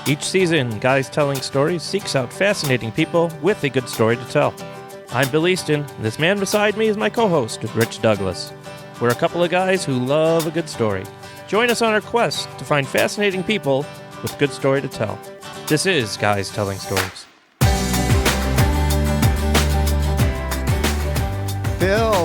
Each season, Guys Telling Stories seeks out fascinating people with a good story to tell. I'm Bill Easton, and this man beside me is my co-host, Rich Douglas. We're a couple of guys who love a good story. Join us on our quest to find fascinating people with good story to tell. This is Guys Telling Stories.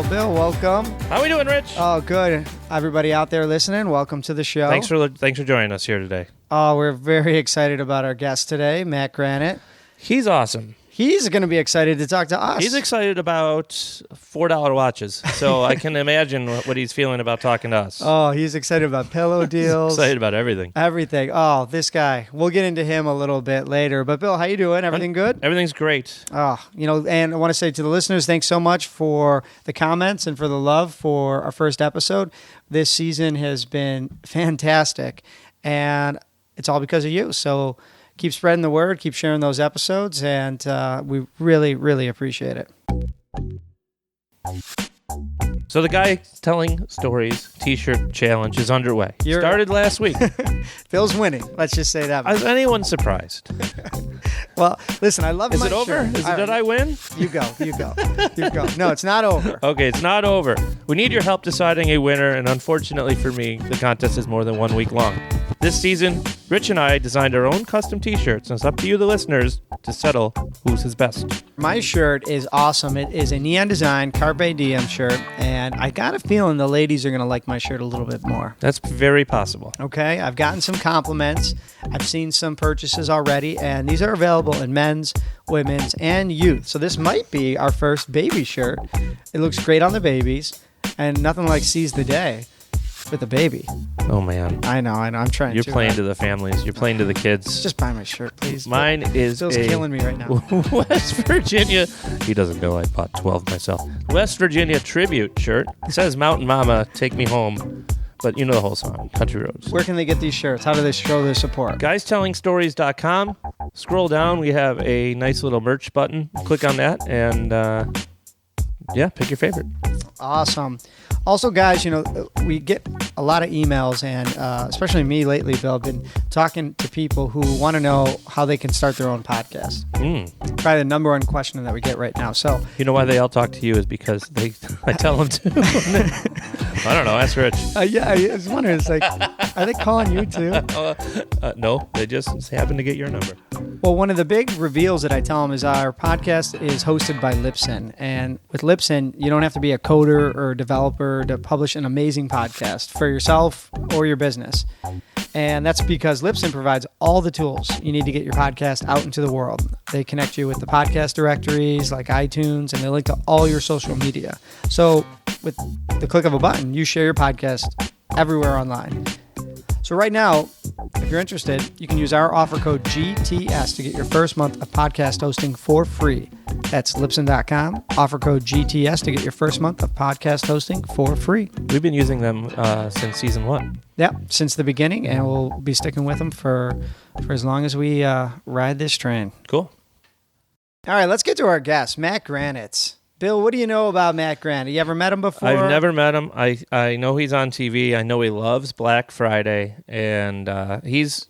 Bill, welcome. How we doing, Rich? Oh, good. Everybody out there listening, welcome to the show. Thanks for joining us here today. Oh, we're very excited about our guest today, Matt Granite. He's awesome. He's going to be excited to talk to us. He's excited about $4 watches, so I can imagine what he's feeling about talking to us. Oh, he's excited about pillow deals. Excited about everything. Everything. Oh, this guy. We'll get into him a little bit later. But Bill, how you doing? Everything good? Everything's great. Oh, and I want to say to the listeners, thanks so much for the comments and for the love for our first episode. This season has been fantastic, and it's all because of you. So keep spreading the word, keep sharing those episodes, and we really, really appreciate it. So the Guy Telling Stories T-shirt challenge is underway. Started last week. Bill's winning. Let's just say that. Is anyone surprised? Well, listen, I love my shirt. Is it over? Did I win? You go. No, it's not over. Okay, it's not over. We need your help deciding a winner, and unfortunately for me, the contest is more than 1 week long. This season, Rich and I designed our own custom T-shirts, and it's up to you, the listeners, to settle who's his best. My shirt is awesome. It is a Neon Design Carpe Diem shirt, and I got a feeling the ladies are going to like my shirt a little bit more. That's very possible. Okay, I've gotten some compliments. I've seen some purchases already, and these are available in men's, women's, and youth. So this might be our first baby shirt. It looks great on the babies, and nothing like sees the day with a baby. Oh, man. I know. I'm trying You're to. playing to the families. You're playing to the kids. Just buy my shirt, please. Mine is Bill's killing me right now. West Virginia. He doesn't know I bought 12 myself. West Virginia tribute shirt. It says Mountain Mama, take me home. But you know the whole song, Country Roads. Where can they get these shirts? How do they show their support? GuysTellingStories.com. Scroll down. We have a nice little merch button. Click on that and, pick your favorite. Awesome. Also, guys, we get a lot of emails, and especially me lately, Bill, I've been talking to people who want to know how they can start their own podcast. Probably the number one question that we get right now. So, you know why they all talk to you is because I tell them to. I don't know. Ask Rich. Yeah, I was wondering. It's like, are they calling you too? No, they just happen to get your number. Well, one of the big reveals that I tell them is our podcast is hosted by Libsyn. And with Libsyn, you don't have to be a coder or a developer to publish an amazing podcast for yourself or your business. And that's because Libsyn provides all the tools you need to get your podcast out into the world. They connect you with the podcast directories like iTunes, and they link to all your social media. So with the click of a button, you share your podcast everywhere online. So right now, if you're interested, you can use our offer code GTS to get your first month of podcast hosting for free. That's Libsyn.com. Offer code GTS to get your first month of podcast hosting for free. We've been using them since season 1. Yeah, since the beginning, and we'll be sticking with them for as long as we ride this train. Cool. All right, let's get to our guest, Matt Granite. Bill, what do you know about Matt Granite? You ever met him before? I've never met him. I know he's on TV. I know he loves Black Friday, and he's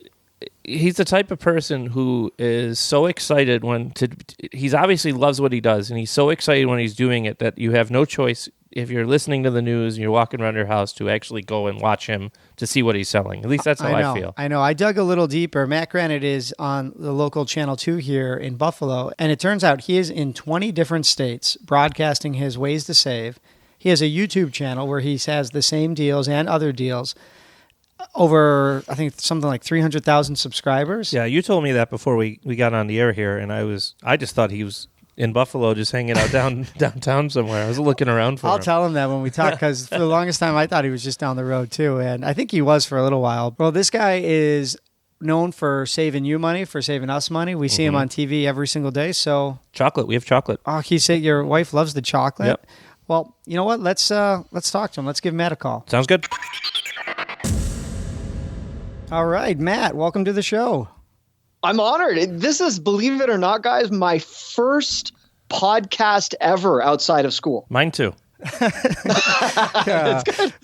the type of person who is so excited he obviously loves what he does, and he's so excited when he's doing it that you have no choice, if you're listening to the news and you're walking around your house, to actually go and watch him to see what he's selling. At least that's how I feel. I know. I dug a little deeper. Matt Granite is on the local Channel 2 here in Buffalo, and it turns out he is in 20 different states broadcasting his ways to save. He has a YouTube channel where he has the same deals and other deals. Over, I think, something like 300,000 subscribers. Yeah, you told me that before we got on the air here, and I just thought he was in Buffalo just hanging out downtown somewhere. I was looking around for him. I'll tell him that when we talk, because for the longest time I thought he was just down the road too, and I think he was for a little while. Well, this guy is known for saving you money, for saving us money. We see him on TV every single day. So chocolate, we have chocolate. Oh, he said your wife loves the chocolate. Yep. Well, you know what? Let's talk to him. Let's give Matt a call. Sounds good. All right, Matt, welcome to the show. I'm honored. This is, believe it or not, guys, my first podcast ever outside of school. Mine too.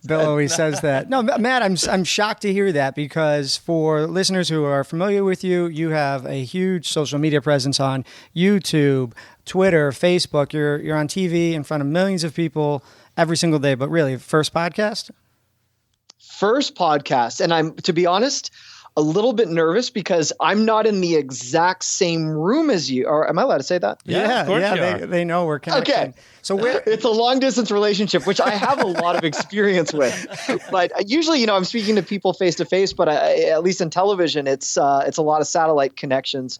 Bill always says that. No, Matt, I'm shocked to hear that, because for listeners who are familiar with you, you have a huge social media presence on YouTube, Twitter, Facebook. You're on TV in front of millions of people every single day. But really, first podcast? First podcast. And I'm, to be honest, a little bit nervous because I'm not in the exact same room as you. Or am I allowed to say that? Yeah, of course they know we're connected. Okay. So it's a long distance relationship, which I have a lot of experience with. But usually, I'm speaking to people face to face, but at least in television, it's a lot of satellite connections.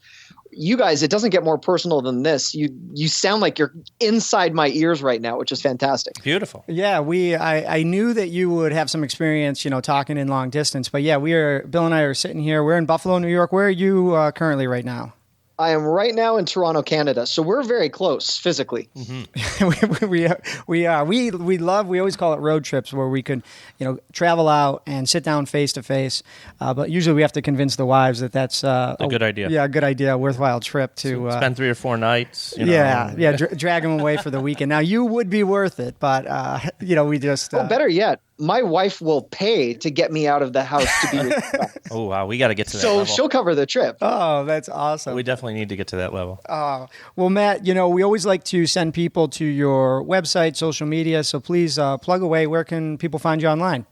You guys, it doesn't get more personal than this. You sound like you're inside my ears right now, which is fantastic. Beautiful. Yeah, I knew that you would have some experience, talking in long distance. But yeah, Bill and I are sitting here. We're in Buffalo, New York. Where are you currently right now? I am right now in Toronto, Canada. So we're very close physically. Mm-hmm. we are. We always call it road trips, where we could, travel out and sit down face to face. But usually we have to convince the wives that that's a good idea. Yeah, a good idea, a worthwhile trip to spend 3 or 4 nights. Drag them away for the weekend. Now you would be worth it, but we just. Better yet, my wife will pay to get me out of the house to be with you. Oh, wow. We got to get to that level. So she'll cover the trip. Oh, that's awesome. We definitely need to get to that level. Well, Matt, we always like to send people to your website, social media. So please plug away. Where can people find you online?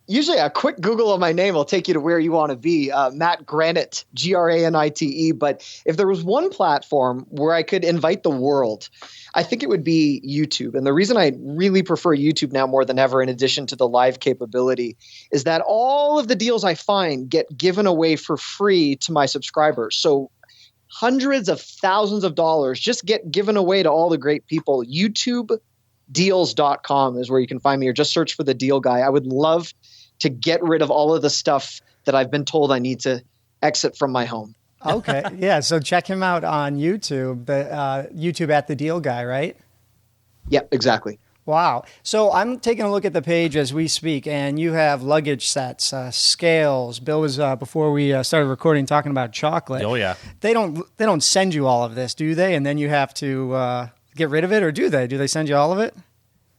Usually a quick Google of my name will take you to where you want to be. Matt Granite, Granite. But if there was one platform where I could invite the world, I think it would be YouTube. And the reason I really prefer YouTube now more than ever, in addition to the live capability, is that all of the deals I find get given away for free to my subscribers. So hundreds of thousands of dollars just get given away to all the great people. YouTubedeals.com is where you can find me, or just search for The Deal Guy. I would love to get rid of all of the stuff that I've been told I need to exit from my home. Okay. Yeah. So check him out on YouTube, YouTube at The Deal Guy, right? Yeah, exactly. Wow. So I'm taking a look at the page as we speak, and you have luggage sets, scales. Bill was, before we started recording, talking about chocolate. Oh, yeah. They don't send you all of this, do they? And then you have to get rid of it, or do they? Do they send you all of it?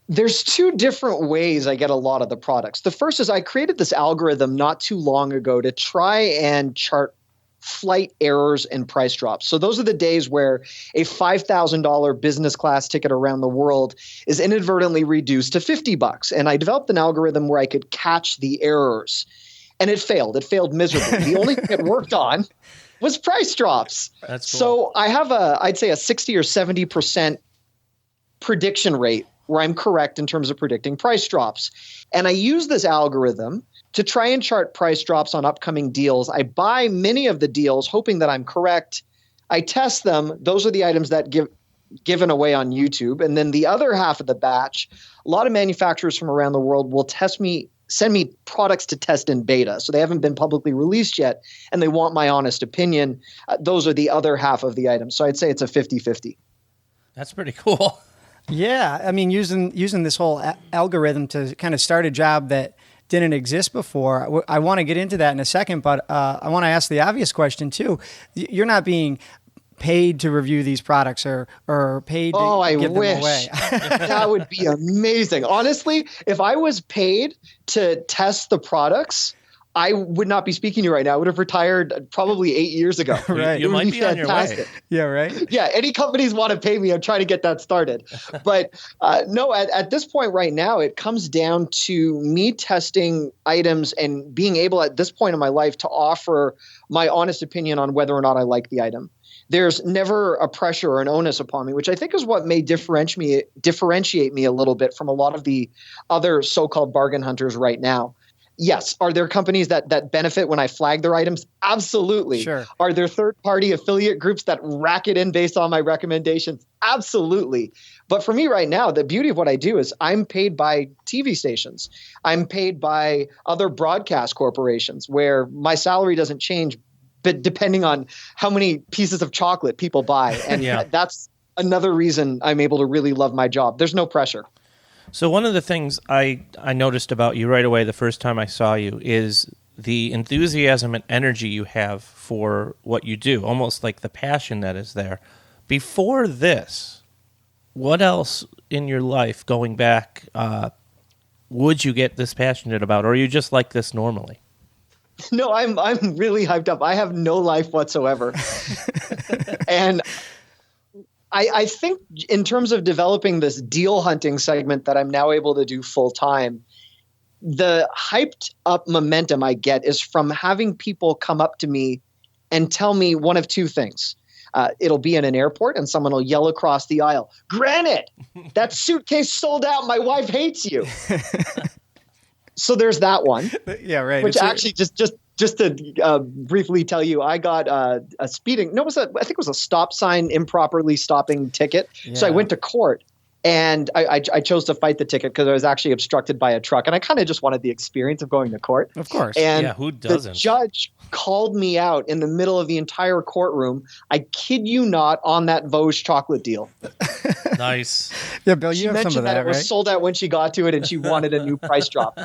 There's 2 different ways I get a lot of the products. The first is I created this algorithm not too long ago to try and chart flight errors and price drops. So those are the days where a $5,000 business class ticket around the world is inadvertently reduced to $50. And I developed an algorithm where I could catch the errors. And it failed. It failed miserably. The only thing it worked on was price drops. That's cool. So I have I'd say a 60 or 70% prediction rate where I'm correct in terms of predicting price drops. And I use this algorithm to try and chart price drops on upcoming deals. I buy many of the deals hoping that I'm correct. I test them. Those are the items that given away on YouTube. And then the other half of the batch, a lot of manufacturers from around the world will send me products to test in beta. So they haven't been publicly released yet, and they want my honest opinion. Those are the other half of the items. So I'd say it's a 50-50. That's pretty cool. Yeah, I mean, using this whole algorithm to kind of start a job that didn't exist before. I want to get into that in a second, but I want to ask the obvious question too. You're not being paid to review these products or paid to give them away. That would be amazing. Honestly, if I was paid to test the products, I would not be speaking to you right now. I would have retired probably 8 years ago. Right. You might be fantastic. On your way. Yeah, right. Yeah, any companies want to pay me, I'm trying to get that started. But no, at this point right now, it comes down to me testing items and being able at this point in my life to offer my honest opinion on whether or not I like the item. There's never a pressure or an onus upon me, which I think is what may differentiate me a little bit from a lot of the other so-called bargain hunters right now. Yes. Are there companies that benefit when I flag their items? Absolutely. Sure. Are there third-party affiliate groups that rack it in based on my recommendations? Absolutely. But for me right now, the beauty of what I do is I'm paid by TV stations. I'm paid by other broadcast corporations where my salary doesn't change, but depending on how many pieces of chocolate people buy. And that's another reason I'm able to really love my job. There's no pressure. So one of the things I noticed about you right away the first time I saw you is the enthusiasm and energy you have for what you do, almost like the passion that is there. Before this, what else in your life going back would you get this passionate about, or are you just like this normally? No, I'm really hyped up. I have no life whatsoever. And I think in terms of developing this deal hunting segment that I'm now able to do full time, the hyped up momentum I get is from having people come up to me and tell me one of two things. It'll be in an airport and someone will yell across the aisle, "Granite, that suitcase sold out. My wife hates you." So there's that one. Yeah, right. Which actually just to briefly tell you, I got a speeding. No, I think it was a stop sign improperly stopping ticket. Yeah. So I went to court. And I chose to fight the ticket because I was actually obstructed by a truck. And I kind of just wanted the experience of going to court. Of course. And yeah, who doesn't? The judge called me out in the middle of the entire courtroom. I kid you not, on that Vosges chocolate deal. Nice. Yeah, Bill, she you have mentioned some of that, it was right? sold out when she got to it, and she wanted a new price drop.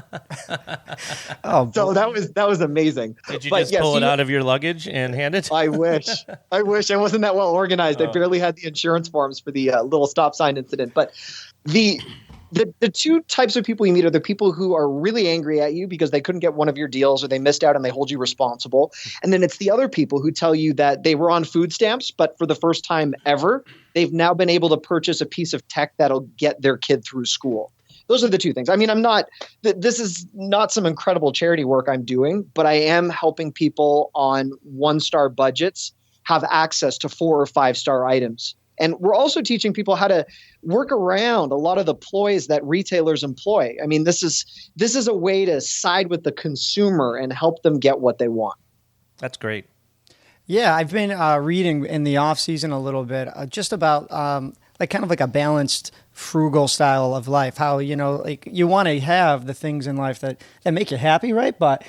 Oh, so that was amazing. Did you just pull it out of your luggage and hand it? I wish. I wasn't that well organized. I barely had the insurance forms for the little stop sign incident. But the two types of people you meet are the people who are really angry at you because they couldn't get one of your deals or they missed out and they hold you responsible. And then it's the other people who tell you that they were on food stamps, but for the first time ever, they've now been able to purchase a piece of tech that'll get their kid through school. Those are the two things. I mean, this is not some incredible charity work I'm doing, but I am helping people on 1-star budgets have access to 4- or 5-star items. And we're also teaching people how to work around a lot of the ploys that retailers employ. I mean, this is a way to side with the consumer and help them get what they want. That's great. Yeah, I've been reading in the off season a little bit just about kind of like a balanced, frugal style of life. How, like you want to have the things in life that make you happy, right? But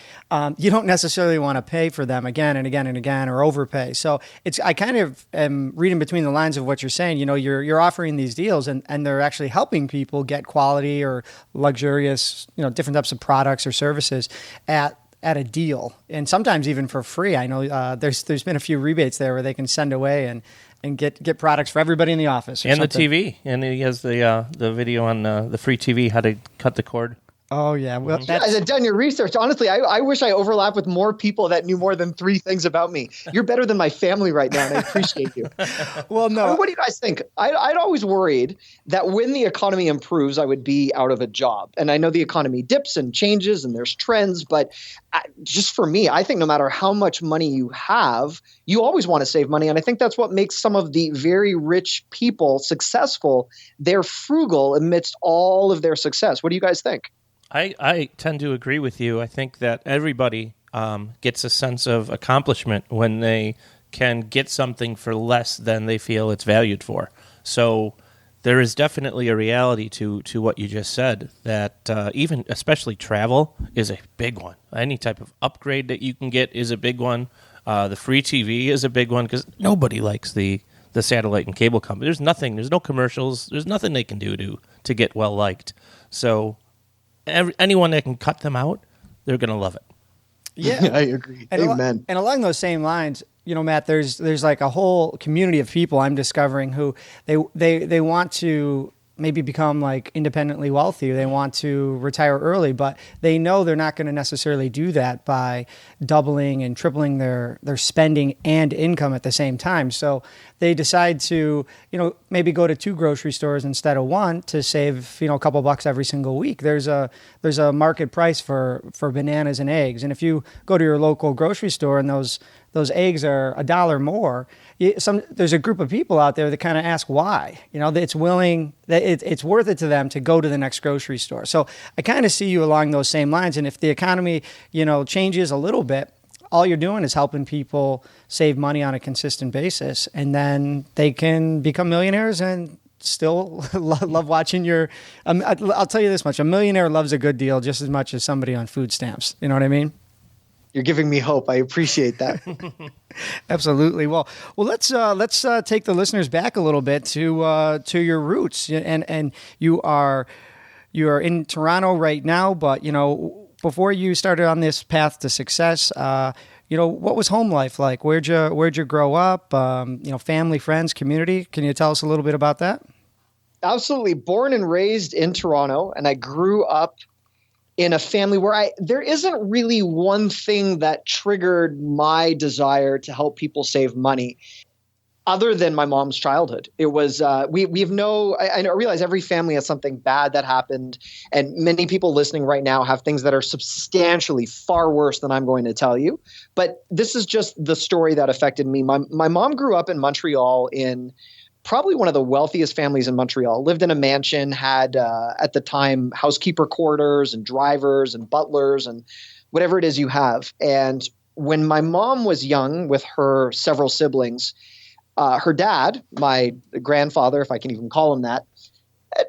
you don't necessarily want to pay for them again and again and again or overpay. So I kind of am reading between the lines of what you're saying. You're offering these deals and they're actually helping people get quality or luxurious, different types of products or services at a deal, and sometimes even for free. I know there's been a few rebates there where they can send away and get products for everybody in the office. And something. the TV, and he has the video on the free TV, how to cut the cord. Oh, yeah. Well, you guys have done your research. Honestly, I wish I overlapped with more people that knew more than 3 things about me. You're better than my family right now, and I appreciate you. Well, no. What do you guys think? I'd always worried that when the economy improves, I would be out of a job. And I know the economy dips and changes and there's trends, but just for me, I think no matter how much money you have, you always want to save money. And I think that's what makes some of the very rich people successful. They're frugal amidst all of their success. What do you guys think? I tend to agree with you. I think that everybody gets a sense of accomplishment when they can get something for less than they feel it's valued for. So there is definitely a reality to what you just said, that even especially travel is a big one. Any type of upgrade that you can get is a big one. The free TV is a big one because nobody likes the satellite and cable company. There's no commercials. There's nothing they can do to get well liked. So anyone that can cut them out, they're going to love it. Yeah, I agree. And Amen. And along those same lines, Matt, there's like a whole community of people I'm discovering who they want to maybe become like independently wealthy. They want to retire early, but they know they're not going to necessarily do that by doubling and tripling their spending and income at the same time. So they decide to, maybe go to 2 grocery stores instead of 1 to save, a couple bucks every single week. There's a market price for bananas and eggs. And if you go to your local grocery store and those eggs are $1 more, there's a group of people out there that kind of ask why. It's worth it to them to go to the next grocery store. So I kind of see you along those same lines. And if the economy, changes a little bit, all you're doing is helping people save money on a consistent basis, and then they can become millionaires and still love watching your. I'll tell you this much: a millionaire loves a good deal just as much as somebody on food stamps. You know what I mean? You're giving me hope. I appreciate that. Absolutely. Well, let's take the listeners back a little bit to your roots. And you are in Toronto right now, but before you started on this path to success, what was home life like? Where'd you grow up? Family, friends, community. Can you tell us a little bit about that? Absolutely. Born and raised in Toronto, and I grew up in a family where there isn't really one thing that triggered my desire to help people save money other than my mom's childhood. It was, I realize every family has something bad that happened, and many people listening right now have things that are substantially far worse than I'm going to tell you. But this is just the story that affected me. My mom grew up in Montreal in probably one of the wealthiest families in Montreal, lived in a mansion, had at the time housekeeper quarters and drivers and butlers and whatever it is you have. And when my mom was young with her several siblings, her dad, my grandfather, if I can even call him that,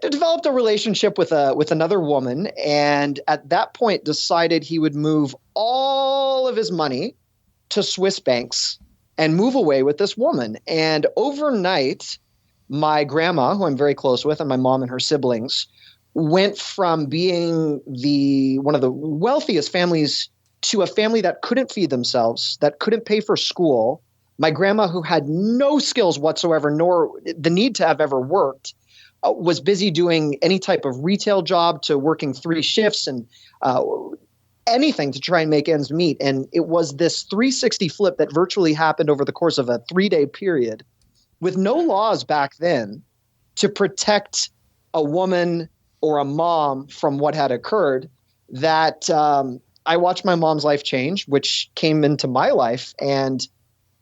developed a relationship with another woman, and at that point decided he would move all of his money to Swiss banks and move away with this woman. And overnight, my grandma, who I'm very close with, and my mom and her siblings went from being one of the wealthiest families to a family that couldn't feed themselves, that couldn't pay for school. My grandma, who had no skills whatsoever, nor the need to have ever worked, was busy doing any type of retail job to working 3 shifts and anything to try and make ends meet. And it was this 360 flip that virtually happened over the course of a 3-day period with no laws back then to protect a woman or a mom from what had occurred, that I watched my mom's life change, which came into my life. And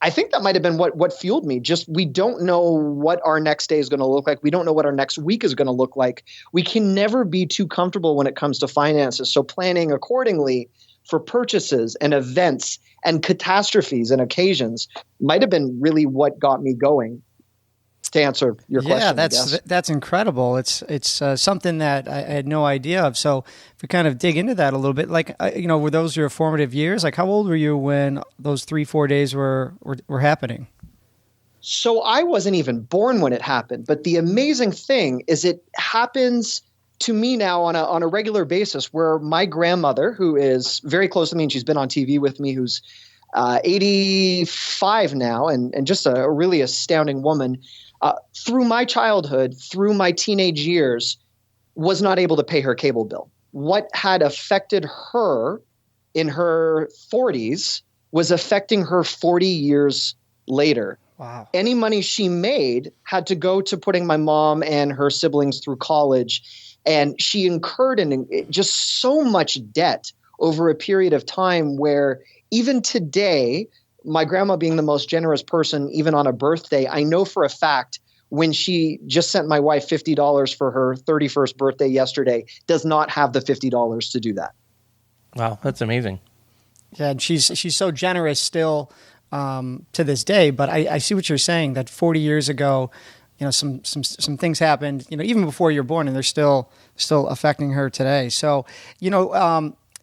I think that might have been what fueled me. Just, we don't know what our next day is going to look like. We don't know what our next week is going to look like. We can never be too comfortable when it comes to finances. So planning accordingly for purchases and events and catastrophes and occasions might have been really what got me going. To answer your question, that's incredible. It's something that I had no idea of. So if we kind of dig into that a little bit, like were those your formative years? Like, how old were you when those 3-4 days were happening? So I wasn't even born when it happened. But the amazing thing is, it happens to me now on a regular basis, where my grandmother, who is very close to me and she's been on TV with me, who's 85 now and just a really astounding woman. Through my childhood, through my teenage years, was not able to pay her cable bill. What had affected her in her 40s was affecting her 40 years later. Wow. Any money she made had to go to putting my mom and her siblings through college. And she incurred just so much debt over a period of time where even today, my grandma being the most generous person, even on a birthday, I know for a fact when she just sent my wife $50 for her 31st birthday yesterday, does not have the $50 to do that. Wow, that's amazing. Yeah, and she's so generous still to this day. But I see what you're saying, that 40 years ago, some things happened, even before you're born, and they're still affecting her today. So,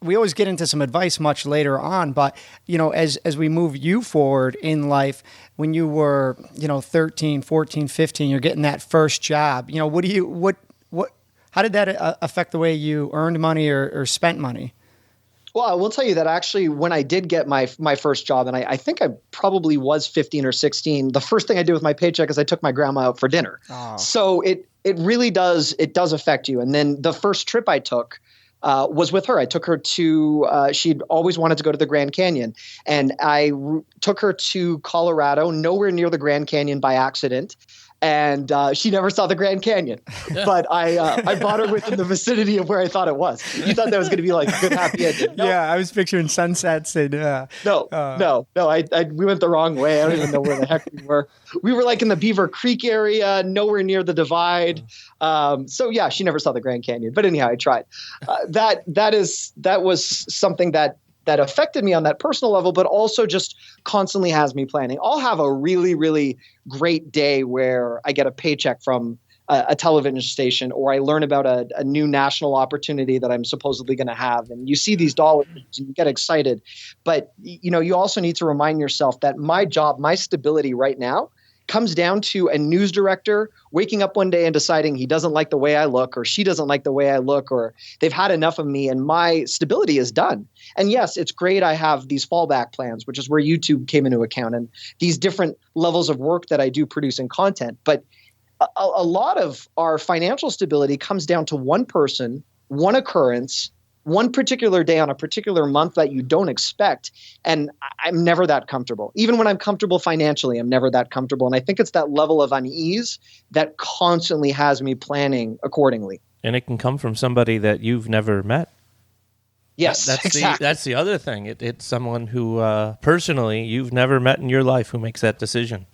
we always get into some advice much later on, but, as we move you forward in life, when you were, 13, 14, 15, you're getting that first job, how did that affect the way you earned money or spent money? Well, I will tell you that actually when I did get my first job, and I think I probably was 15 or 16, the first thing I did with my paycheck is I took my grandma out for dinner. Oh. So it really does affect you. And then the first trip I took, was with her. I took her to, she'd always wanted to go to the Grand Canyon, and I took her to Colorado, nowhere near the Grand Canyon by accident. And she never saw the Grand Canyon, but I bought her within the vicinity of where I thought it was. You thought that was going to be like a good happy ending. No. Yeah, I was picturing sunsets and No. We went the wrong way. I don't even know where the heck we were. We were like in the Beaver Creek area, nowhere near the Divide. So yeah, she never saw the Grand Canyon. But anyhow, I tried. That was something that affected me on that personal level, but also just constantly has me planning. I'll have a really, really great day where I get a paycheck from a television station, or I learn about a new national opportunity that I'm supposedly going to have. And you see these dollars and you get excited. But, you also need to remind yourself that my job, my stability right now comes down to a news director waking up one day and deciding he doesn't like the way I look, or she doesn't like the way I look, or they've had enough of me, and my stability is done. And yes, it's great. I have these fallback plans, which is where YouTube came into account, and these different levels of work that I do producing content. But a lot of our financial stability comes down to one person, one occurrence, one particular day on a particular month that you don't expect. And I'm never that comfortable. Even when I'm comfortable financially, I'm never that comfortable. And I think it's that level of unease that constantly has me planning accordingly. And it can come from somebody that you've never met. Yes, exactly. That's the other thing. It's someone who personally you've never met in your life who makes that decision.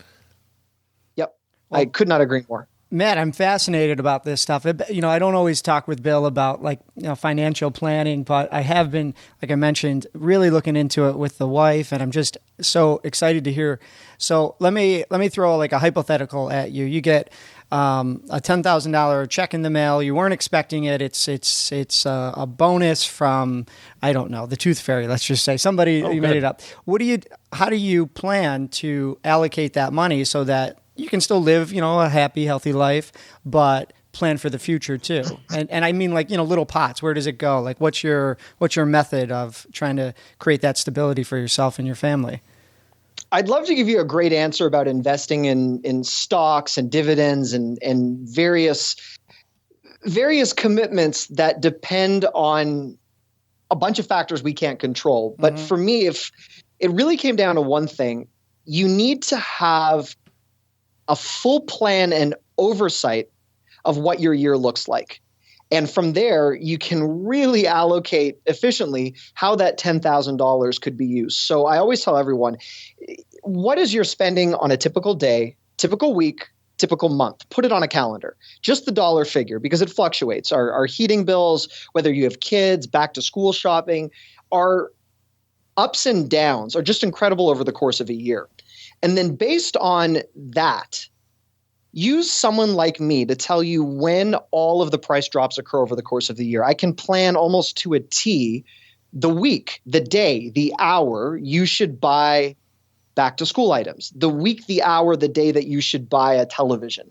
Yep. Well, I could not agree more. Matt, I'm fascinated about this stuff. I don't always talk with Bill about financial planning, but I have been, like I mentioned, really looking into it with the wife, and I'm just so excited to hear. So let me throw like a hypothetical at you. You get a $10,000 check in the mail. You weren't expecting it. It's a bonus from, I don't know, the Tooth Fairy. Let's just say somebody you made it up. How do you plan to allocate that money so that you can still live, a happy, healthy life, but plan for the future too? And I mean, little pots. Where does it go? Like, what's your method of trying to create that stability for yourself and your family? I'd love to give you a great answer about investing in stocks and dividends and various commitments that depend on a bunch of factors we can't control. But for me, if it really came down to one thing, you need to have a full plan and oversight of what your year looks like. And from there, you can really allocate efficiently how that $10,000 could be used. So I always tell everyone, what is your spending on a typical day, typical week, typical month? Put it on a calendar, just the dollar figure, because it fluctuates. Our heating bills, whether you have kids, back to school shopping, our ups and downs are just incredible over the course of a year. And then based on that, use someone like me to tell you when all of the price drops occur over the course of the year. I can plan almost to a T the week, the day, the hour you should buy back to school items, the week, the hour, the day that you should buy a television.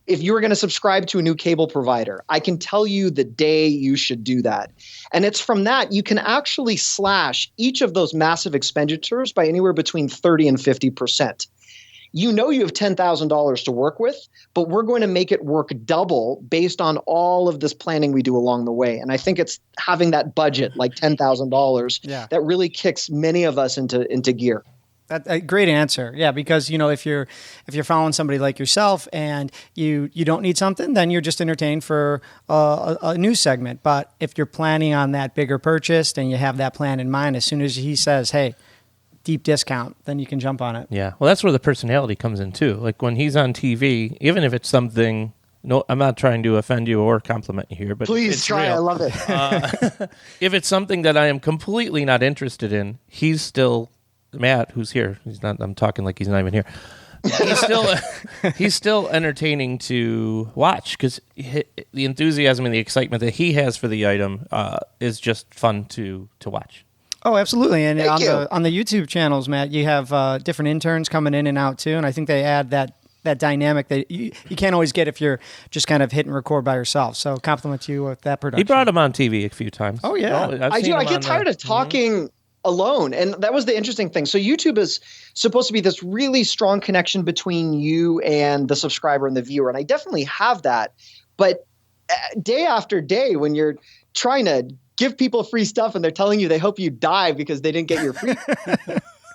If you were going to subscribe to a new cable provider, I can tell you the day you should do that. And it's from that you can actually slash each of those massive expenditures by anywhere between 30 and 50%. You have $10,000 to work with, but we're going to make it work double based on all of this planning we do along the way. And I think it's having that budget, like $10,000, that really kicks many of us into gear. That's a great answer. Yeah, because if you're following somebody like yourself and you don't need something, then you're just entertained for a news segment. But if you're planning on that bigger purchase and you have that plan in mind, as soon as he says, "Hey, deep discount," then you can jump on it. Yeah, well, that's where the personality comes in too. Like when he's on TV, even if it's something. No, I'm not trying to offend you or compliment you here, but please try. Real. I love it. If it's something that I am completely not interested in, he's still. Matt, who's here, he's not. I'm talking like he's not even here. He's still entertaining to watch because the enthusiasm and the excitement that he has for the item is just fun to watch. Oh, absolutely! And on the YouTube channels, Matt, you have different interns coming in and out too, and I think they add that dynamic that you can't always get if you're just kind of hit and record by yourself. So compliment to you with that production. He brought him on TV a few times. Oh yeah, I do. I get tired of talking. Alone. And that was the interesting thing. So YouTube is supposed to be this really strong connection between you and the subscriber and the viewer. And I definitely have that. But day after day, when you're trying to give people free stuff and they're telling you they hope you die because they didn't get your free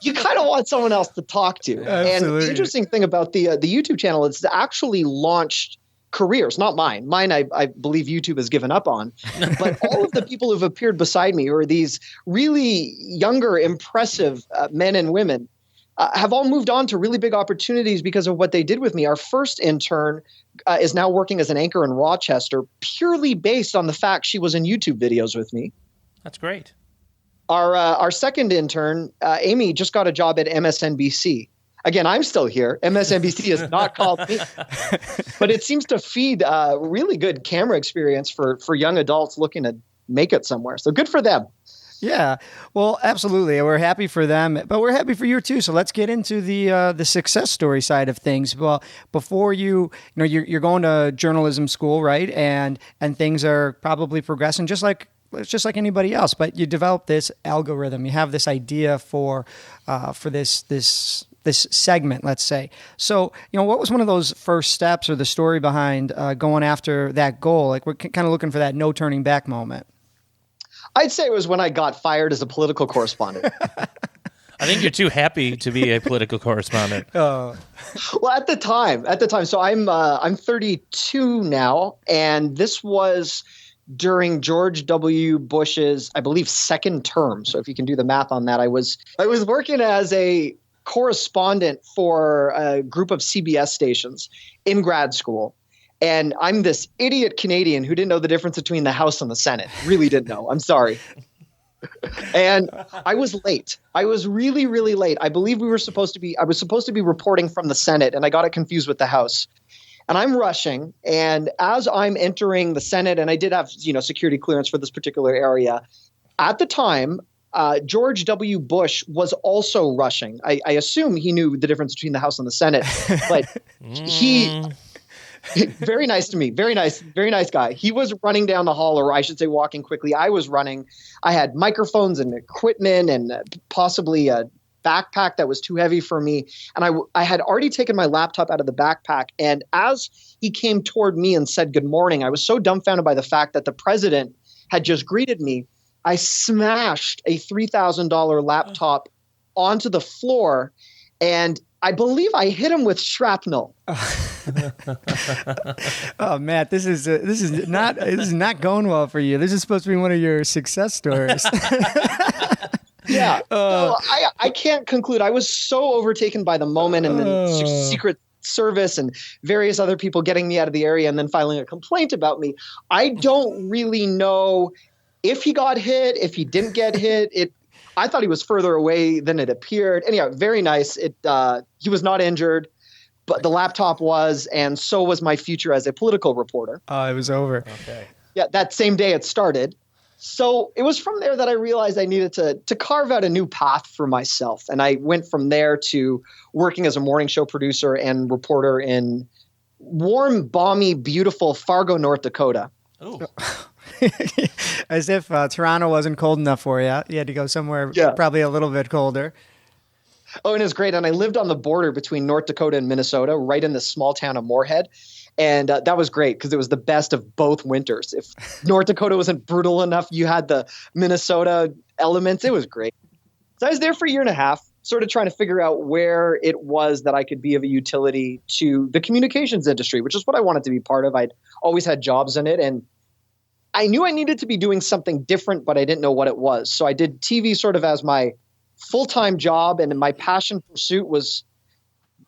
you kind of want someone else to talk to. Absolutely. And the interesting thing about the YouTube channel is to actually launched careers, not mine. Mine, I believe YouTube has given up on. But all of the people who've appeared beside me, or these really younger, impressive men and women, have all moved on to really big opportunities because of what they did with me. Our first intern is now working as an anchor in Rochester, purely based on the fact she was in YouTube videos with me. That's great. Our second intern, Amy, just got a job at MSNBC. Again, I'm still here. MSNBC has not called me, but it seems to feed really good camera experience for young adults looking to make it somewhere. So good for them. Yeah, well, absolutely. We're happy for them, but we're happy for you too. So let's get into the success story side of things. Well, before you're going to journalism school, right? And things are probably progressing just like anybody else. But you develop this algorithm. You have this idea for this this segment, let's say. So, what was one of those first steps or the story behind going after that goal? Like, we're kind of looking for that no turning back moment. I'd say it was when I got fired as a political correspondent. I think you're too happy to be a political correspondent. Well, at the time, so I'm 32 now, and this was during George W. Bush's, I believe, second term. So if you can do the math on that, I was working as a correspondent for a group of CBS stations in grad school. And I'm this idiot Canadian who didn't know the difference between the House and the Senate. Really didn't know. I'm sorry. And I was late. I was really, really late. I believe I was supposed to be reporting from the Senate, and I got it confused with the House. And I'm rushing. And as I'm entering the Senate, and I did have, security clearance for this particular area, at the time, George W. Bush was also rushing. I assume he knew the difference between the House and the Senate, but he... Very nice to me. Very nice guy. He was running down the hall, or I should say walking quickly. I was running. I had microphones and equipment and possibly a backpack that was too heavy for me. And I had already taken my laptop out of the backpack. And as he came toward me and said good morning, I was so dumbfounded by the fact that the president had just greeted me. I smashed a $3,000 laptop onto the floor, and I believe I hit him with shrapnel. Oh, Matt, this is not going well for you. This is supposed to be one of your success stories. Yeah. So I can't conclude. I was so overtaken by the moment and the Secret Service and various other people getting me out of the area and then filing a complaint about me. I don't really know if he got hit, if he didn't get hit. I thought he was further away than it appeared. Anyhow, very nice. He was not injured, but the laptop was, and so was my future as a political reporter. Oh, it was over. Okay. Yeah, that same day it started. So it was from there that I realized I needed to carve out a new path for myself. And I went from there to working as a morning show producer and reporter in warm, balmy, beautiful Fargo, North Dakota. Oh. As if Toronto wasn't cold enough for you. You had to go somewhere probably a little bit colder. Oh, and it was great. And I lived on the border between North Dakota and Minnesota, right in the small town of Moorhead. And that was great because it was the best of both winters. If North Dakota wasn't brutal enough, you had the Minnesota elements. It was great. So I was there for a year and a half, sort of trying to figure out where it was that I could be of a utility to the communications industry, which is what I wanted to be part of. I'd always had jobs in it, and I knew I needed to be doing something different, but I didn't know what it was. So I did TV sort of as my full-time job, and my passion pursuit was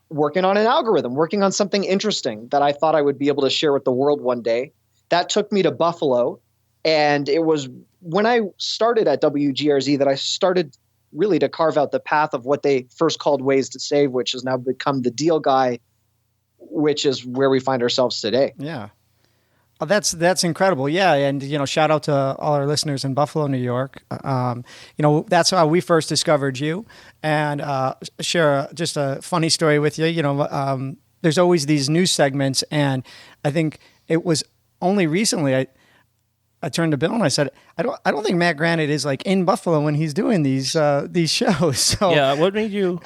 working on an algorithm, working on something interesting that I thought I would be able to share with the world one day. That took me to Buffalo, and it was when I started at WGRZ that I started really to carve out the path of what they first called Ways to Save, which has now become The Deal Guy, which is where we find ourselves today. Yeah. Oh, that's incredible. Yeah. And, shout out to all our listeners in Buffalo, New York. That's how we first discovered you. And share just a funny story with you. There's always these news segments. And I think it was only recently I turned to Bill and I said, I don't think Matt Granite is like in Buffalo when he's doing these shows. So yeah, what made you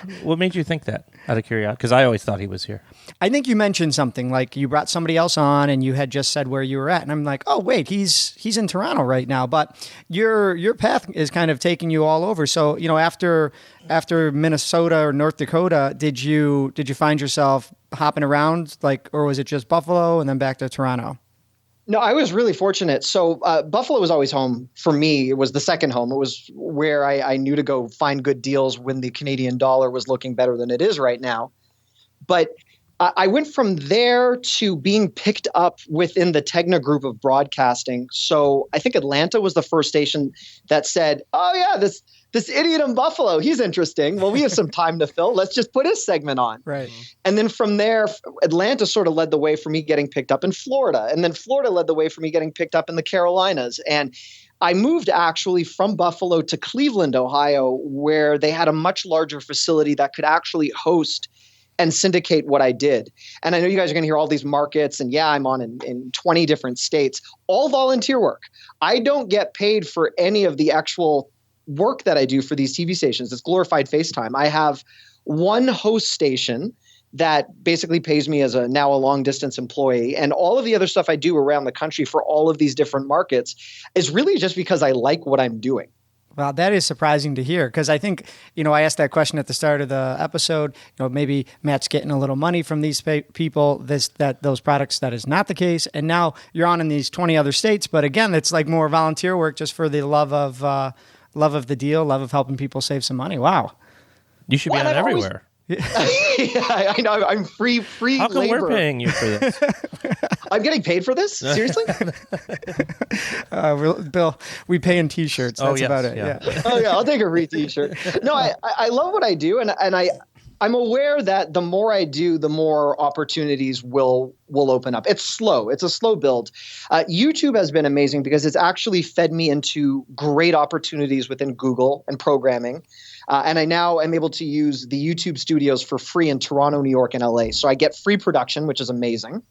think that, out of curiosity? Because I always thought he was here. I think you mentioned something like you brought somebody else on and you had just said where you were at, and I'm like, oh wait, he's in Toronto right now. But your path is kind of taking you all over. So after Minnesota or North Dakota, did you find yourself hopping around, or was it just Buffalo and then back to Toronto? No, I was really fortunate. So Buffalo was always home for me. It was the second home. It was where I knew to go find good deals when the Canadian dollar was looking better than it is right now. But I went from there to being picked up within the Tegna group of broadcasting. So I think Atlanta was the first station that said, oh, yeah, this idiot in Buffalo, he's interesting. Well, we have some time to fill. Let's just put his segment on. Right. And then from there, Atlanta sort of led the way for me getting picked up in Florida. And then Florida led the way for me getting picked up in the Carolinas. And I moved actually from Buffalo to Cleveland, Ohio, where they had a much larger facility that could actually host and syndicate what I did. And I know you guys are going to hear all these markets, and yeah, I'm on in 20 different states, all volunteer work. I don't get paid for any of the actual work that I do for these TV stations. It's glorified FaceTime. I have one host station that basically pays me as now a long distance employee. And all of the other stuff I do around the country for all of these different markets is really just because I like what I'm doing. Well, that is surprising to hear, because I think, I asked that question at the start of the episode, maybe Matt's getting a little money from these people, those products. That is not the case. And now you're on in these 20 other states. But again, it's like more volunteer work just for the love of the deal, love of helping people save some money. Wow. You should be on everywhere. Yeah, I know. I'm free How come labor. we're paying you for this? I'm getting paid for this? Seriously? Bill, we pay in T-shirts. That's about it. Yeah. Oh yeah, I'll take a free T-shirt. No, I love what I do, and I'm aware that the more I do, the more opportunities will open up. It's slow. It's a slow build. YouTube has been amazing because it's actually fed me into great opportunities within Google and programming. And I now am able to use the YouTube studios for free in Toronto, New York, and LA. So I get free production, which is amazing.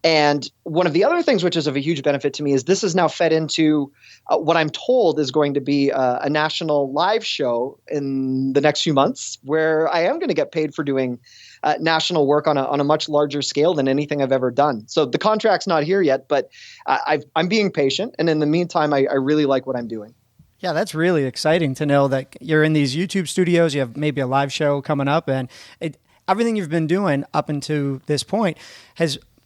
And one of the other things which is of a huge benefit to me is this is now fed into what I'm told is going to be a national live show in the next few months, where I am going to get paid for doing national work on a much larger scale than anything I've ever done. So the contract's not here yet, but I'm being patient. And in the meantime, I really like what I'm doing. Yeah, that's really exciting to know that you're in these YouTube studios. You have maybe a live show coming up, and everything you've been doing up until this point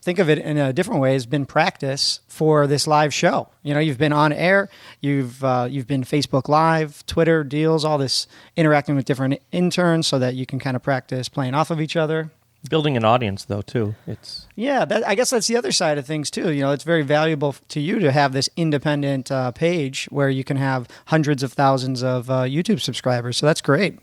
think of it in a different way, has been practice for this live show. You've been on air, you've been Facebook Live, Twitter deals, all this interacting with different interns so that you can kind of practice playing off of each other. Building an audience, though, too. I guess that's the other side of things, too. It's very valuable to you to have this independent page where you can have hundreds of thousands of YouTube subscribers. So that's great.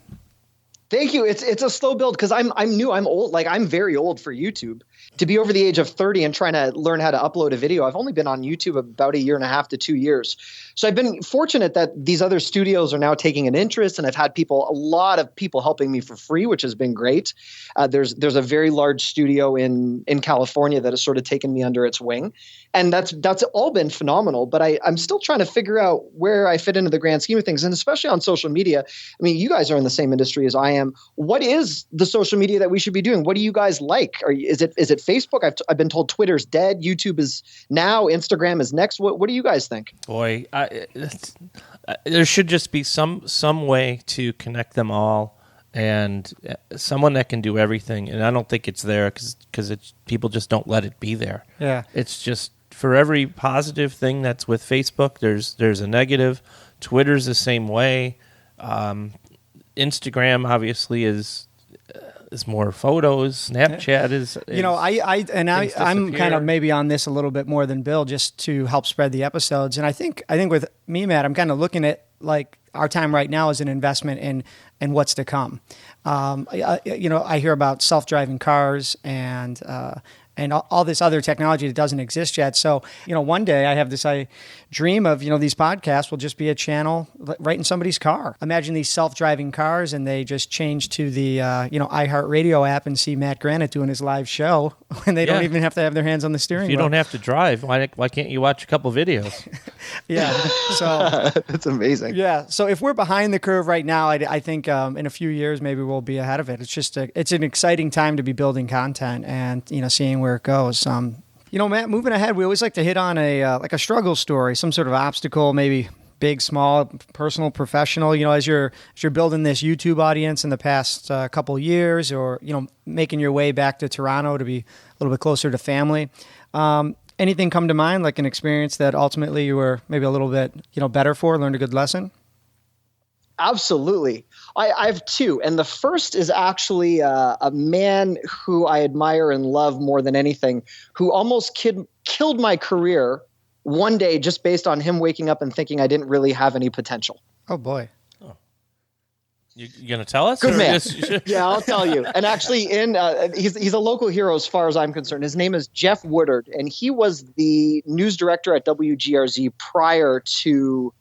Thank you. It's a slow build because I'm new. I'm old. Like, I'm very old for YouTube. To be over the age of 30 and trying to learn how to upload a video, I've only been on YouTube about 1.5 to 2 years. So I've been fortunate that these other studios are now taking an interest, and I've had a lot of people helping me for free, which has been great. There's a very large studio in California that has sort of taken me under its wing, and that's all been phenomenal. But I'm still trying to figure out where I fit into the grand scheme of things, and especially on social media. I mean, you guys are in the same industry as I am. What is the social media that we should be doing? What do you guys like? Is it Facebook? I've been told Twitter's dead. YouTube is now. Instagram is next. What do you guys think? Boy, there should just be some way to connect them all, and someone that can do everything. And I don't think it's there because people just don't let it be there. Yeah, it's just for every positive thing that's with Facebook, there's a negative. Twitter's the same way. Instagram obviously is more photos. Snapchat is I'm kind of maybe on this a little bit more than Bill, just to help spread the episodes. And I think with me, Matt, I'm kind of looking at like our time right now as an investment in what's to come. I hear about self-driving cars and all this other technology that doesn't exist yet. So, one day I have this dream of, these podcasts will just be a channel right in somebody's car. Imagine these self-driving cars and they just change to the, iHeartRadio app and see Matt Granite doing his live show and they don't even have to have their hands on the steering wheel. You don't have to drive. Why can't you watch a couple videos? Yeah. So that's amazing. Yeah. So if we're behind the curve right now, I think in a few years, maybe we'll be ahead of it. It's just it's an exciting time to be building content and, seeing where it goes. Matt, moving ahead, we always like to hit on a struggle story, some sort of obstacle, maybe big, small, personal, professional, as you're building this YouTube audience in the past couple of years, or, making your way back to Toronto to be a little bit closer to family. Anything come to mind, like an experience that ultimately you were maybe a little bit, better for, learned a good lesson? Absolutely. I have two. And the first is actually a man who I admire and love more than anything, who almost killed my career one day just based on him waking up and thinking I didn't really have any potential. Oh, boy. Oh. You going to tell us? Good man. Yeah, I'll tell you. And actually, he's a local hero as far as I'm concerned. His name is Jeff Woodard, and he was the news director at WGRZ prior to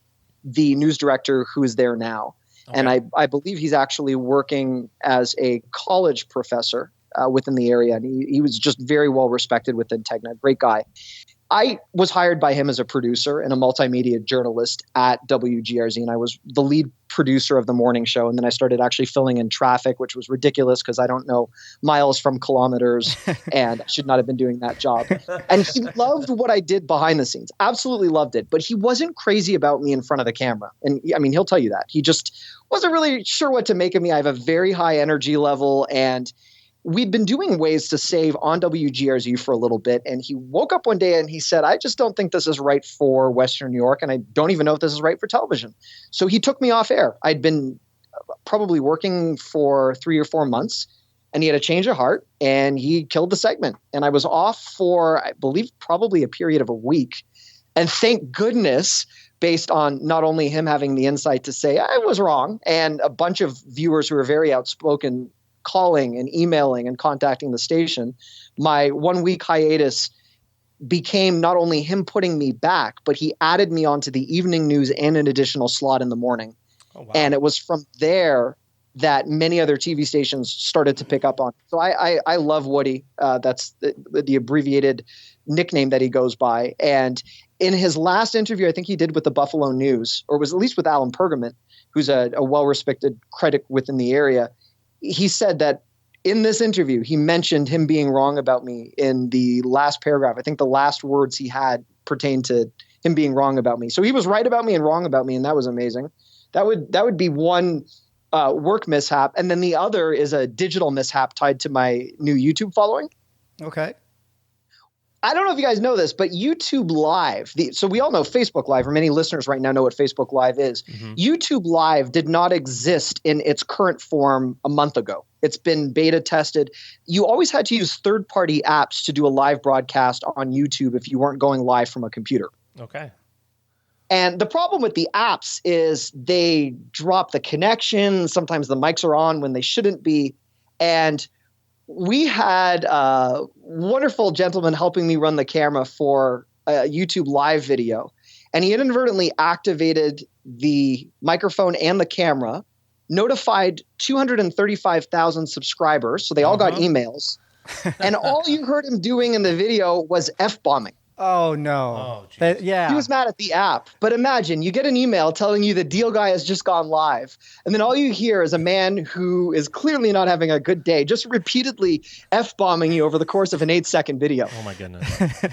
the news director who is there now. Okay. And I believe he's actually working as a college professor within the area. And he was just very well respected within TechNet. Great guy. I was hired by him as a producer and a multimedia journalist at WGRZ, and I was the lead producer of the morning show. And then I started actually filling in traffic, which was ridiculous because I don't know miles from kilometers and I should not have been doing that job. And he loved what I did behind the scenes, absolutely loved it. But he wasn't crazy about me in front of the camera. And I mean, he'll tell you that. He just wasn't really sure what to make of me. I have a very high energy level, and we'd been doing ways to save on WGRZ for a little bit. And he woke up one day and he said, I just don't think this is right for Western New York. And I don't even know if this is right for television. So he took me off air. I'd been probably working for 3 or 4 months, and he had a change of heart and he killed the segment. And I was off for, I believe, probably a period of a week. And thank goodness, based on not only him having the insight to say I was wrong, and a bunch of viewers who are very outspoken calling and emailing and contacting the station, my 1 week hiatus became not only him putting me back, but he added me onto the evening news and an additional slot in the morning. Oh, wow. And it was from there that many other TV stations started to pick up on. So I love Woody. That's the abbreviated nickname that he goes by. And in his last interview, I think he did with the Buffalo News, or was at least with Alan Pergament, who's a well-respected critic within the area, he said that in this interview, he mentioned him being wrong about me in the last paragraph. I think the last words he had pertained to him being wrong about me. So he was right about me and wrong about me, and that was amazing. That would be one work mishap. And then the other is a digital mishap tied to my new YouTube following. Okay. I don't know if you guys know this, but YouTube Live, so we all know Facebook Live, or many listeners right now know what Facebook Live is. Mm-hmm. YouTube Live did not exist in its current form a month ago. It's been beta tested. You always had to use third-party apps to do a live broadcast on YouTube if you weren't going live from a computer. Okay. And the problem with the apps is they drop the connection. Sometimes the mics are on when they shouldn't be. And we had a wonderful gentleman helping me run the camera for a YouTube live video, and he inadvertently activated the microphone and the camera, notified 235,000 subscribers, so they all got emails, and all you heard him doing in the video was F-bombing. Oh, no. Oh, yeah. He was mad at the app. But imagine you get an email telling you the deal guy has just gone live. And then all you hear is a man who is clearly not having a good day, just repeatedly F-bombing you over the course of an 8-second video. Oh, my goodness.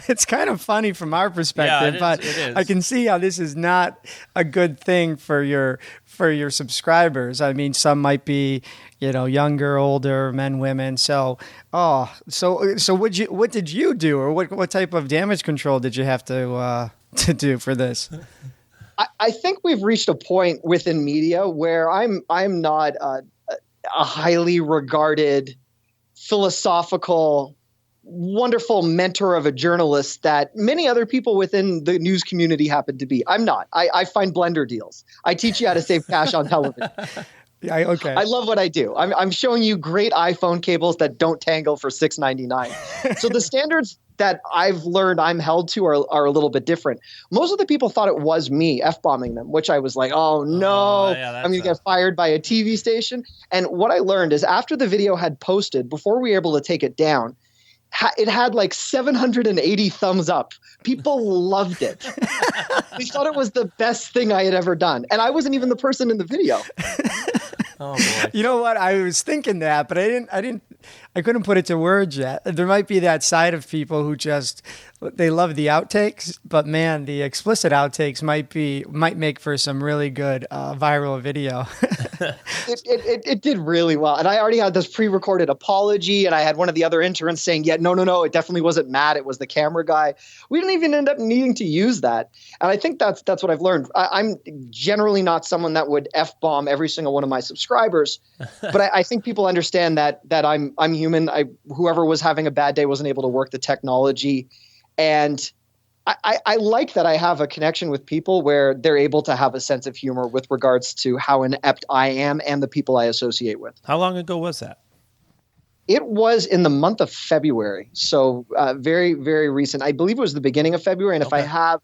It's kind of funny from our perspective, but it is. I can see how this is not a good thing for your subscribers. I mean, some might be, younger, older, men, women. So what did you do, or what type of damage control did you have to do for this? I think we've reached a point within media where I'm not a highly regarded, philosophical, wonderful mentor of a journalist that many other people within the news community happen to be. I'm not. I find blender deals. I teach you how to save cash on television. Yeah, okay. I love what I do. I'm showing you great iPhone cables that don't tangle for $6.99. So the standards that I've learned I'm held to are a little bit different. Most of the people thought it was me F-bombing them, which I was like, oh no, I'm going to get fired by a TV station. And what I learned is after the video had posted, before we were able to take it down, it had like 780 thumbs up. People loved it. They thought it was the best thing I had ever done. And I wasn't even the person in the video. Oh, boy. You know what? I was thinking that, but I couldn't put it to words yet. There might be that side of people who they love the outtakes, but man, the explicit outtakes might make for some really good viral video. It did really well. And I already had this pre-recorded apology, and I had one of the other interns saying, yeah, no, it definitely wasn't Matt. It was the camera guy. We didn't even end up needing to use that. And I think that's what I've learned. I'm generally not someone that would F-bomb every single one of my subscribers, but I think people understand that I'm human. Whoever was having a bad day wasn't able to work the technology. And I like that I have a connection with people where they're able to have a sense of humor with regards to how inept I am and the people I associate with. How long ago was that? It was in the month of February. So very, very recent. I believe it was the beginning of February. And if I have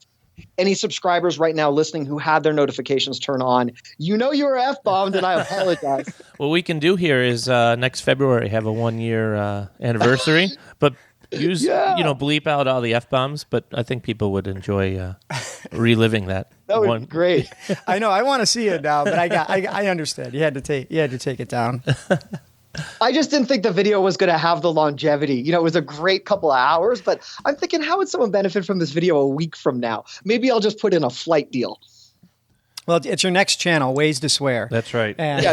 any subscribers right now listening who had their notifications turned on, you were F-bombed, and I apologize. What we can do here is next February have a 1-year anniversary, but bleep out all the F-bombs, but I think people would enjoy reliving that. That was one. great. I know. I want to see it now, but I understand. You had to take it down. I just didn't think the video was going to have the longevity. You know, it was a great couple of hours, but I'm thinking, how would someone benefit from this video a week from now? Maybe I'll just put in a flight deal. Well, it's your next channel, Ways to Swear. That's right. And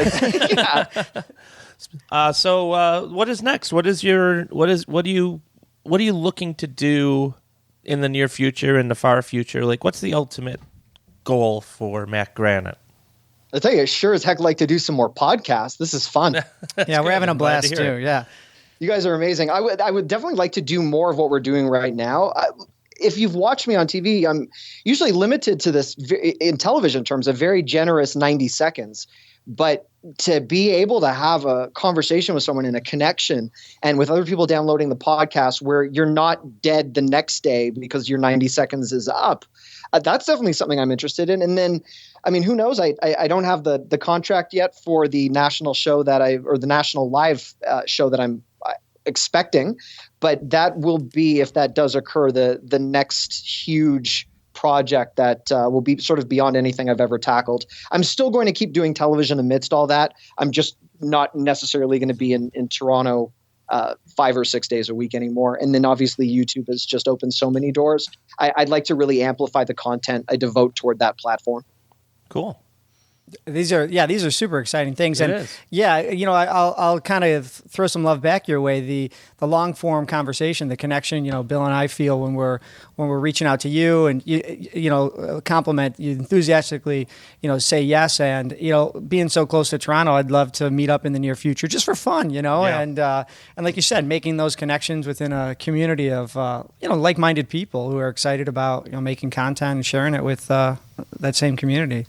Yeah. So what is next? What are you looking to do in the near future, in the far future? Like, what's the ultimate goal for Matt Granite? I'll tell you, I sure as heck like to do some more podcasts. This is fun. yeah, we're having a I'm glad to blast hear too. it. Yeah. You guys are amazing. I would definitely like to do more of what we're doing right now. If you've watched me on TV, I'm usually limited to this in television terms, a very generous 90 seconds. But to be able to have a conversation with someone in a connection and with other people downloading the podcast where you're not dead the next day because your 90 seconds is up, that's definitely something I'm interested in. And then, I mean, who knows? I don't have the contract yet for the national show or the national live show that I'm expecting, but that will be, if that does occur, the next huge project that will be sort of beyond anything I've ever tackled. I'm still going to keep doing television amidst all that. I'm just not necessarily going to be in Toronto 5 or 6 days a week anymore. And then obviously YouTube has just opened so many doors. I'd like to really amplify the content I devote toward that platform. Cool. These are super exciting things. It And is. yeah, you know, I'll kind of throw some love back your way. The long form conversation, the connection, you know, Bill and I feel when we're reaching out to you and you know, compliment you enthusiastically, you know, say yes. And, you know, being so close to Toronto, I'd love to meet up in the near future just for fun, you know, Yeah. and like you said, making those connections within a community of, you know, like-minded people who are excited about, you know, making content and sharing it with that same community.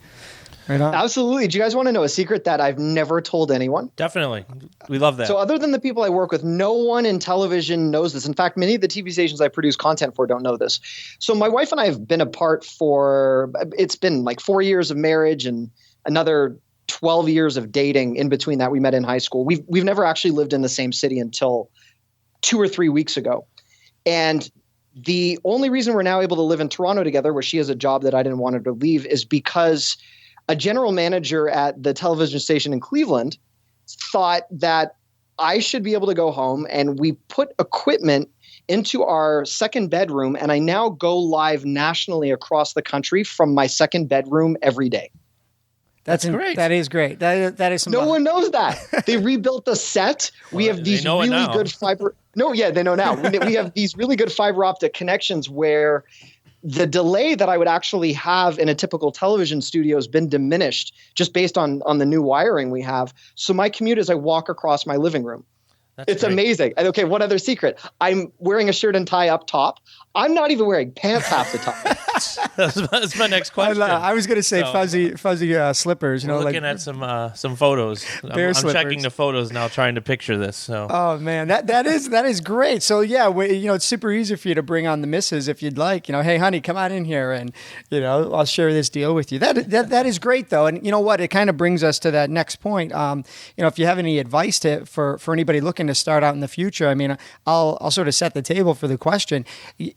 Right on. Absolutely. Do you guys want to know a secret that I've never told anyone? Definitely. We love that. So other than the people I work with, no one in television knows this. In fact, many of the TV stations I produce content for don't know this. So my wife and I have been apart it's been like 4 years of marriage and another 12 years of dating in between that. We met in high school. We've never actually lived in the same city until 2 or 3 weeks ago. And the only reason we're now able to live in Toronto together, where she has a job that I didn't want her to leave, is because a general manager at the television station in Cleveland thought that I should be able to go home, and we put equipment into our second bedroom, and I now go live nationally across the country from my second bedroom every day. That's great. That is great. That is some. No one knows that. They rebuilt the set. We Well, have these they know it really now. good fiber. No, yeah, they know now. We have these really good fiber optic connections where the delay that I would actually have in a typical television studio has been diminished just based on the new wiring we have. So my commute is I walk across my living room. That's It's great. amazing. And okay, one other secret. I'm wearing a shirt and tie up top. I'm not even wearing pants half the time. That's my next question. I was going to say So- fuzzy slippers. You We're know, looking like at some photos. Bear I'm slippers. checking the photos now, trying to picture this. So Oh man, that is great. So yeah, you know, it's super easy for you to bring on the missus if you'd like. You know, hey honey, come on in here, and you know, I'll share this deal with you. That is great though, and you know what? It kind of brings us to that next point. You know, if you have any advice for anybody looking to start out in the future, I mean, I'll sort of set the table for the question.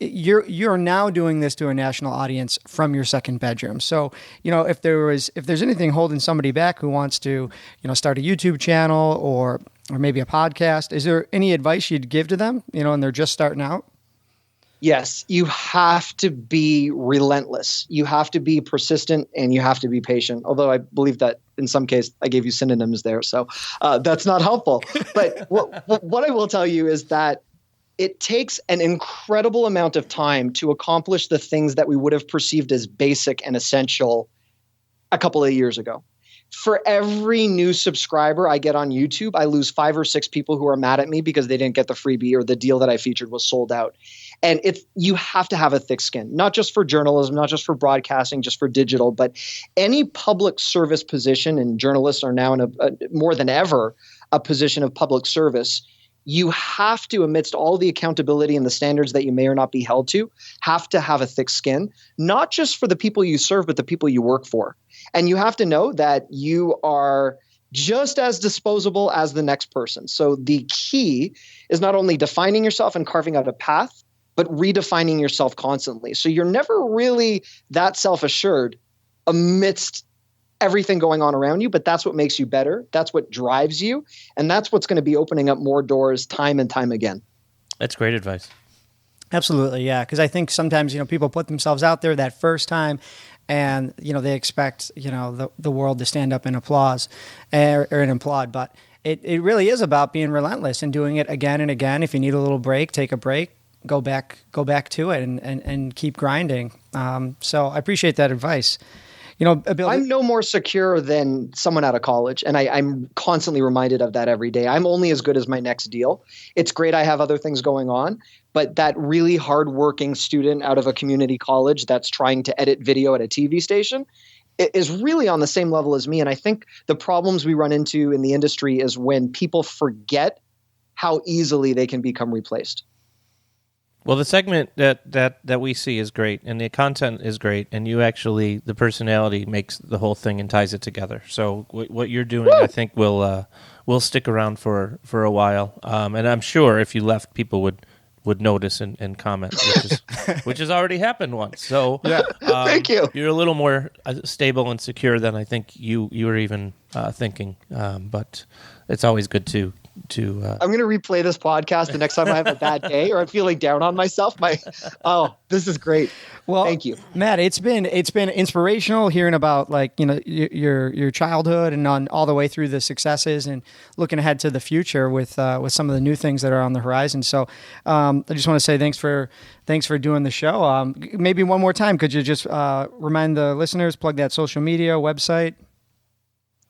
You're now doing this to a national audience from your second bedroom. So you know, if there's anything holding somebody back who wants to, you know, start a YouTube channel or maybe a podcast, is there any advice you'd give to them, you know, and they're just starting out? Yes, you have to be relentless. You have to be persistent, and you have to be patient. Although I believe that in some case I gave you synonyms there, so that's not helpful. But what I will tell you is that it takes an incredible amount of time to accomplish the things that we would have perceived as basic and essential a couple of years ago. For every new subscriber I get on YouTube, I lose 5 or 6 people who are mad at me because they didn't get the freebie or the deal that I featured was sold out. And you have to have a thick skin, not just for journalism, not just for broadcasting, just for digital, but any public service position, and journalists are now in a more than ever a position of public service. You have to, amidst all the accountability and the standards that you may or not be held to, have to have a thick skin, not just for the people you serve, but the people you work for. And you have to know that you are just as disposable as the next person. So the key is not only defining yourself and carving out a path, but redefining yourself constantly. So you're never really that self-assured amidst everything going on around you, but that's what makes you better. That's what drives you. And that's what's going to be opening up more doors time and time again. That's great advice. Absolutely, yeah. Because I think sometimes, people put themselves out there that first time and, they expect, the world to stand up and applause or and applaud. But it really is about being relentless and doing it again and again. If you need a little break, take a break, go back to it and keep grinding. So I appreciate that advice. Bill, I'm no more secure than someone out of college, and I'm constantly reminded of that every day. I'm only as good as my next deal. It's great I have other things going on, but that really hardworking student out of a community college that's trying to edit video at a TV station is really on the same level as me. And I think the problems we run into in the industry is when people forget how easily they can become replaced. Well, the segment that we see is great, and the content is great, and the personality makes the whole thing and ties it together. So what you're doing, I think, will stick around for a while. And I'm sure if you left, people would notice and comment, which has already happened once. So yeah. Thank you. You're a little more stable and secure than I think you were even thinking. But it's always good to I'm going to replay this podcast the next time I have a bad day or I'm feeling down on myself. This is great. Well, thank you, Matt. It's been inspirational hearing about your childhood and on all the way through the successes and looking ahead to the future with some of the new things that are on the horizon. So I just want to say thanks for doing the show. Maybe one more time, could you just remind the listeners, plug that social media website?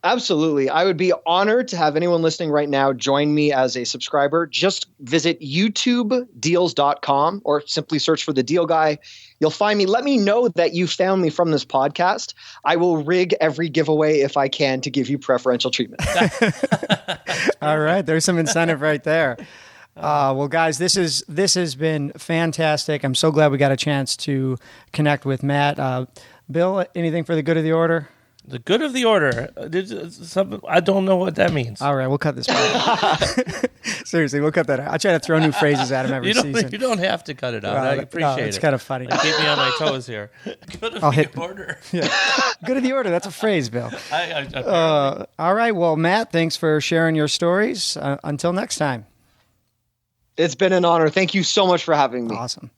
Absolutely. I would be honored to have anyone listening right now join me as a subscriber. Just visit youtubedeals.com or simply search for The Deal Guy. You'll find me. Let me know that you found me from this podcast. I will rig every giveaway if I can to give you preferential treatment. All right. There's some incentive right there. Well, guys, this has been fantastic. I'm so glad we got a chance to connect with Matt. Bill, anything for the good of the order? The good of the order. I don't know what that means. All right, we'll cut this part. Seriously, we'll cut that out. I try to throw new phrases at him every season. You don't have to cut it out. I appreciate it. It's kind of funny. Keep me on my toes here. Good of the order. Yeah. Good of the order. That's a phrase, Bill. All right. Well, Matt, thanks for sharing your stories. Until next time. It's been an honor. Thank you so much for having me. Awesome.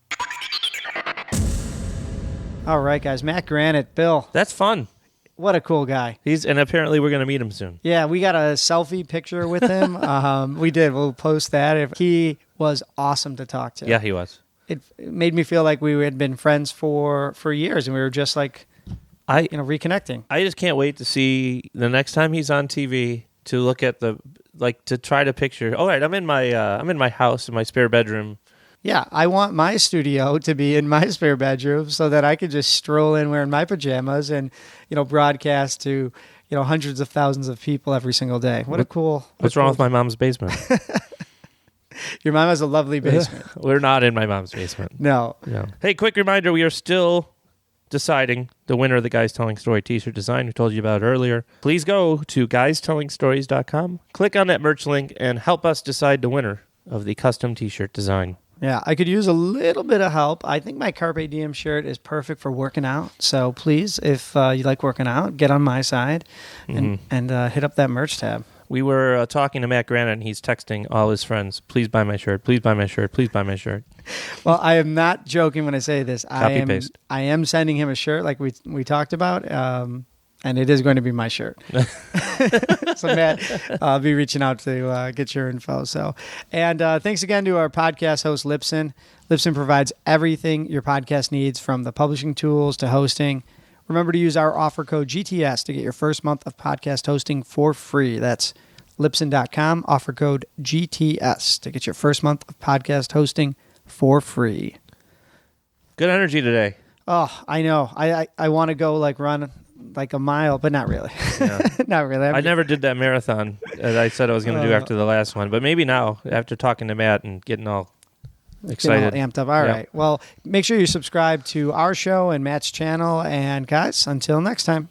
All right, guys. Matt Granite, Bill. That's fun. What a cool guy. And apparently we're going to meet him soon. Yeah, we got a selfie picture with him. We did. We'll post that. He was awesome to talk to. Yeah, he was. It made me feel like we had been friends for years, and we were just reconnecting. I just can't wait to see the next time he's on TV to look at to try to picture. All right, I'm in my house in my spare bedroom. Yeah, I want my studio to be in my spare bedroom so that I could just stroll in wearing my pajamas and, broadcast to, hundreds of thousands of people every single day. What's wrong with my mom's basement? Your mom has a lovely basement. We're not in my mom's basement. No. Hey, quick reminder, we are still deciding the winner of the Guys Telling Story t-shirt design we told you about earlier. Please go to guystellingstories.com, click on that merch link, and help us decide the winner of the custom t-shirt design. Yeah, I could use a little bit of help. I think my Carpe Diem shirt is perfect for working out. So please, if you like working out, get on my side and hit up that merch tab. We were talking to Matt Granite, and he's texting all his friends, please buy my shirt, please buy my shirt, please buy my shirt. Well, I am not joking when I say this. Copy-paste. I am sending him a shirt like we talked about, and it is going to be my shirt. So, Matt, I'll be reaching out to get your info. So, and thanks again to our podcast host, Libsyn. Libsyn provides everything your podcast needs, from the publishing tools to hosting. Remember to use our offer code GTS to get your first month of podcast hosting for free. That's Libsyn.com, offer code GTS to get your first month of podcast hosting for free. Good energy today. Oh, I know. I want to go run a mile, but not really. Yeah. Not really. I never did that marathon that I said I was going to do after the last one, but maybe now, after talking to Matt and getting all excited. Getting all amped up. All right. Well, make sure you subscribe to our show and Matt's channel. And guys, until next time.